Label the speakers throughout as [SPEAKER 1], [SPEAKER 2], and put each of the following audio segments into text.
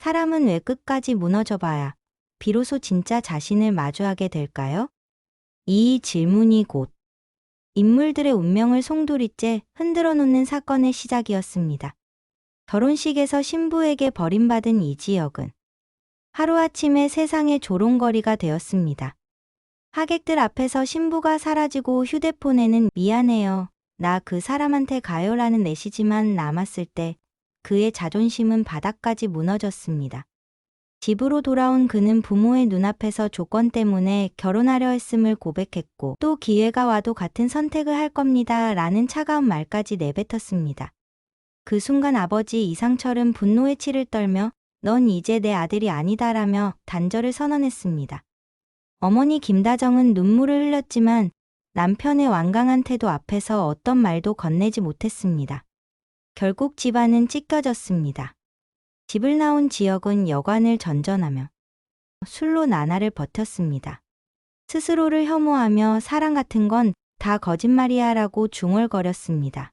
[SPEAKER 1] 사람은 왜 끝까지 무너져 봐야 비로소 진짜 자신을 마주하게 될까요? 이 질문이 곧 인물들의 운명을 송두리째 흔들어 놓는 사건의 시작이었습니다. 결혼식에서 신부에게 버림받은 이지혁은 하루아침에 세상의 조롱거리가 되었습니다. 하객들 앞에서 신부가 사라지고 휴대폰에는 미안해요. 나 그 사람한테 가요라는 메시지만 남았을 때 그의 자존심은 바닥까지 무너졌습니다. 집으로 돌아온 그는 부모의 눈앞에서 조건 때문에 결혼하려 했음을 고백했고 또 기회가 와도 같은 선택을 할 겁니다. 라는 차가운 말까지 내뱉었습니다. 그 순간 아버지 이상철은 분노의 치를 떨며 넌 이제 내 아들이 아니다라며 단절을 선언했습니다. 어머니 김다정은 눈물을 흘렸지만 남편의 완강한 태도 앞에서 어떤 말도 건네지 못했습니다. 결국 집안은 찢겨졌습니다. 집을 나온 지혁은 여관을 전전하며 술로 나날을 버텼습니다. 스스로를 혐오하며 사랑 같은 건 다 거짓말이야 라고 중얼거렸습니다.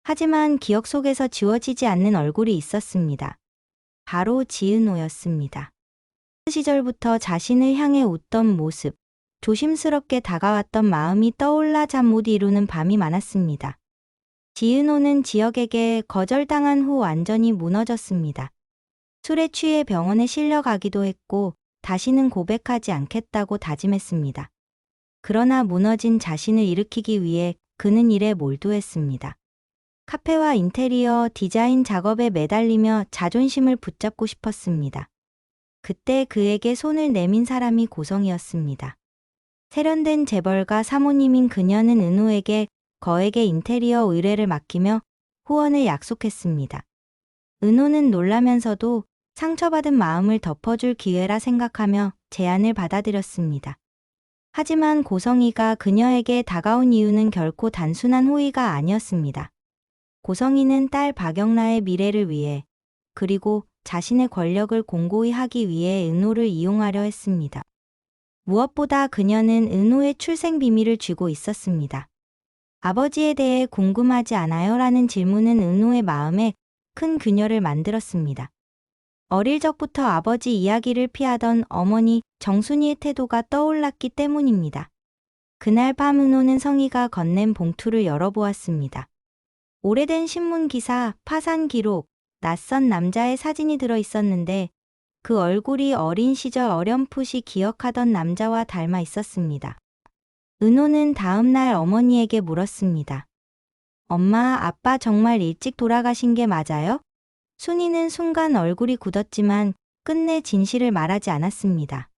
[SPEAKER 1] 하지만 기억 속에서 지워지지 않는 얼굴이 있었습니다. 바로 지은호였습니다. 그 시절부터 자신을 향해 웃던 모습, 조심스럽게 다가왔던 마음이 떠올라 잠 못 이루는 밤이 많았습니다. 지은호는 지혁에게 거절당한 후 완전히 무너졌습니다. 술에 취해 병원에 실려가기도 했고 다시는 고백하지 않겠다고 다짐했습니다. 그러나 무너진 자신을 일으키기 위해 그는 일에 몰두했습니다. 카페와 인테리어 디자인 작업에 매달리며 자존심을 붙잡고 싶었습니다. 그때 그에게 손을 내민 사람이 고성이었습니다. 세련된 재벌가 사모님인 그녀는 은호에게 거액의 인테리어 의뢰를 맡기며 후원을 약속했습니다. 은호는 놀라면서도 상처받은 마음을 덮어줄 기회라 생각하며 제안을 받아들였습니다. 하지만 고성이가 그녀에게 다가온 이유는 결코 단순한 호의가 아니었습니다. 고성이는 딸 박영라의 미래를 위해 그리고 자신의 권력을 공고히 하기 위해 은호를 이용하려 했습니다. 무엇보다 그녀는 은호의 출생 비밀을 쥐고 있었습니다. 아버지에 대해 궁금하지 않아요? 라는 질문은 은호의 마음에 큰 균열을 만들었습니다. 어릴 적부터 아버지 이야기를 피하던 어머니 정순이의 태도가 떠올랐기 때문입니다. 그날 밤 은호는 성희가 건넨 봉투를 열어보았습니다. 오래된 신문 기사, 파산 기록, 낯선 남자의 사진이 들어 있었는데 그 얼굴이 어린 시절 어렴풋이 기억하던 남자와 닮아 있었습니다. 은호는 다음 날 어머니에게 물었습니다. 엄마, 아빠 정말 일찍 돌아가신 게 맞아요? 순이는 순간 얼굴이 굳었지만 끝내 진실을 말하지 않았습니다.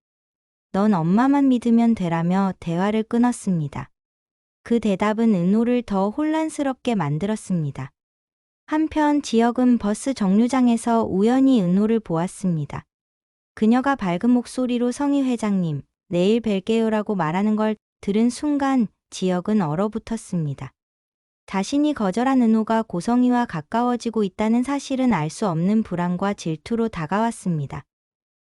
[SPEAKER 1] 넌 엄마만 믿으면 되라며 대화를 끊었습니다. 그 대답은 은호를 더 혼란스럽게 만들었습니다. 한편 지혁은 버스 정류장에서 우연히 은호를 보았습니다. 그녀가 밝은 목소리로 성희 회장님, 내일 뵐게요라고 말하는 걸 들은 순간 지혁은 얼어붙었습니다. 자신이 거절한 은호가 고성희와 가까워지고 있다는 사실은 알 수 없는 불안과 질투로 다가왔습니다.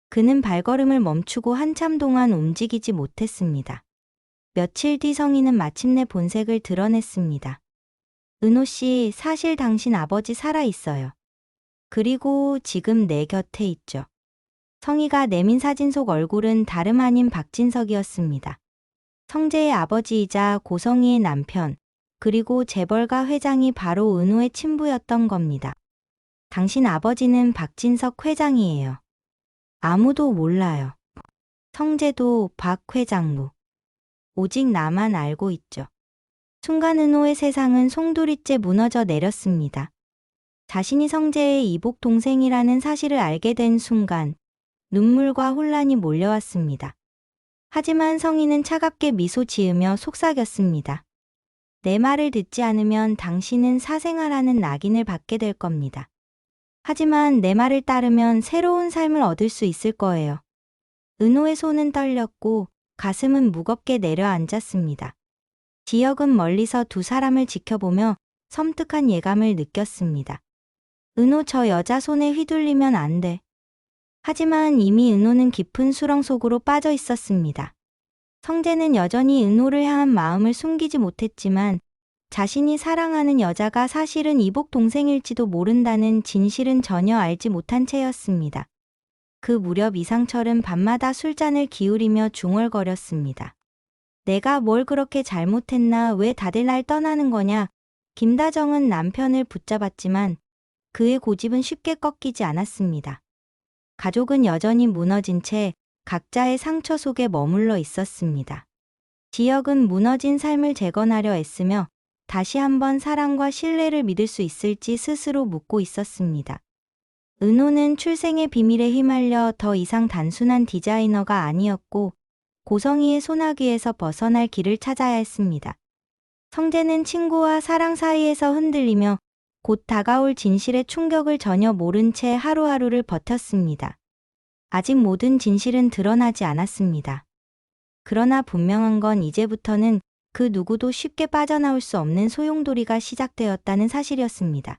[SPEAKER 1] 그는 발걸음을 멈추고 한참 동안 움직이지 못했습니다. 며칠 뒤 성희는 마침내 본색을 드러냈습니다. 은호 씨, 사실 당신 아버지 살아 있어요. 그리고 지금 내 곁에 있죠. 성희가 내민 사진 속 얼굴은 다름 아닌 박진석이었습니다. 성재의 아버지이자 고성희의 남편, 그리고 재벌가 회장이 바로 은호의 친부였던 겁니다. 당신 아버지는 박진석 회장이에요. 아무도 몰라요. 성재도 박 회장도. 오직 나만 알고 있죠. 순간 은호의 세상은 송두리째 무너져 내렸습니다. 자신이 성재의 이복 동생이라는 사실을 알게 된 순간 눈물과 혼란이 몰려왔습니다. 하지만 성희는 차갑게 미소 지으며 속삭였습니다. 내 말을 듣지 않으면 당신은 사생활하는 낙인을 받게 될 겁니다. 하지만 내 말을 따르면 새로운 삶을 얻을 수 있을 거예요. 은호의 손은 떨렸고 가슴은 무겁게 내려앉았습니다. 지혁은 멀리서 두 사람을 지켜보며 섬뜩한 예감을 느꼈습니다. 은호, 저 여자 손에 휘둘리면 안 돼. 하지만 이미 은호는 깊은 수렁 속으로 빠져 있었습니다. 성재는 여전히 은호를 향한 마음을 숨기지 못했지만 자신이 사랑하는 여자가 사실은 이복 동생일지도 모른다는 진실은 전혀 알지 못한 채였습니다. 그 무렵 이상철은 밤마다 술잔을 기울이며 중얼거렸습니다. 내가 뭘 그렇게 잘못했나, 왜 다들 날 떠나는 거냐. 김다정은 남편을 붙잡았지만 그의 고집은 쉽게 꺾이지 않았습니다. 가족은 여전히 무너진 채 각자의 상처 속에 머물러 있었습니다. 지혁은 무너진 삶을 재건하려 애쓰며 다시 한번 사랑과 신뢰를 믿을 수 있을지 스스로 묻고 있었습니다. 은호는 출생의 비밀에 휘말려 더 이상 단순한 디자이너가 아니었고 고성이의 소나기에서 벗어날 길을 찾아야 했습니다. 성재는 친구와 사랑 사이에서 흔들리며 곧 다가올 진실의 충격을 전혀 모른 채 하루하루를 버텼습니다. 아직 모든 진실은 드러나지 않았습니다. 그러나 분명한 건 이제부터는 그 누구도 쉽게 빠져나올 수 없는 소용돌이가 시작되었다는 사실이었습니다.